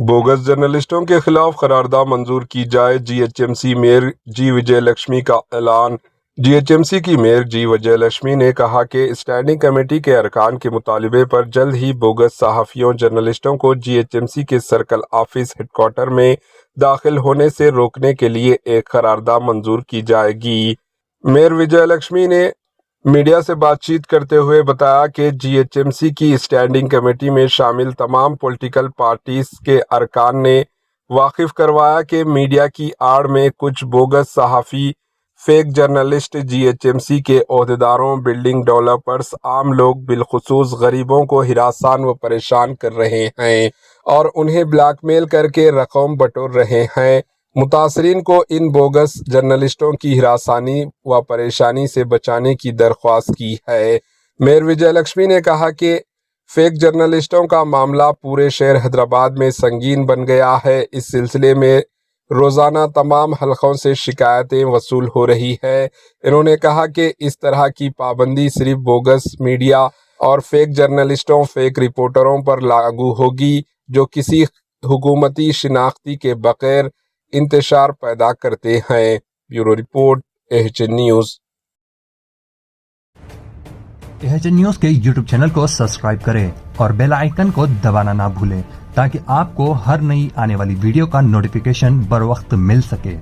Bogus जर्नलिस्टों के खिलाफ करारदाद मंजूर की जाए, जीएचएमसी मेयर जी विजयलक्ष्मी का ऐलान। जीएचएमसी की मेयर जी विजयलक्ष्मी ने कहा कि स्टैंडिंग कमेटी के अरकान के मुतालबे पर जल्द ही बोगस सहाफ़ियों जर्नलिस्टों को जीएचएमसी के सर्कल ऑफिस हेडक्वार्टर में दाखिल होने से रोकने के लिए एक करारदाद मंजूर की जाएगी। मेयर विजयलक्ष्मी ने मीडिया से बातचीत करते हुए बताया कि जीएचएमसी की स्टैंडिंग कमेटी में शामिल तमाम पॉलिटिकल पार्टीज के अरकान ने वाकिफ करवाया कि मीडिया की आड़ में कुछ बोगस सहाफ़ी, फेक जर्नलिस्ट जीएचएमसी के ओहदेदारों, बिल्डिंग डेवलपर्स, आम लोग बिलखुसूस गरीबों को हिरासान व परेशान कर रहे हैं और उन्हें ब्लैकमेल करके रकम बटोर रहे हैं। मुतासरीन को इन बोगस जर्नलिस्टों की हिरासानी व परेशानी से बचाने की दरख्वास्त की है। मेयर विजयलक्ष्मी ने कहा कि फेक जर्नलिस्टों का मामला पूरे शहर हैदराबाद में संगीन बन गया है। इस सिलसिले में रोज़ाना तमाम हलकों से शिकायतें वसूल हो रही है। इन्होंने कहा कि इस तरह की पाबंदी सिर्फ बोगस मीडिया और फेक जर्नलिस्टों, फेक रिपोर्टरों पर लागू होगी जो किसी हुकूमती शिनाख्ती के बगैर इंतशार पैदा करते हैं। Bureau report, AHN news. AHN news के यूट्यूब चैनल को सब्सक्राइब करें और बेल आइकन को दबाना ना भूलें ताकि आपको हर नई आने वाली वीडियो का नोटिफिकेशन बर वक्त मिल सके।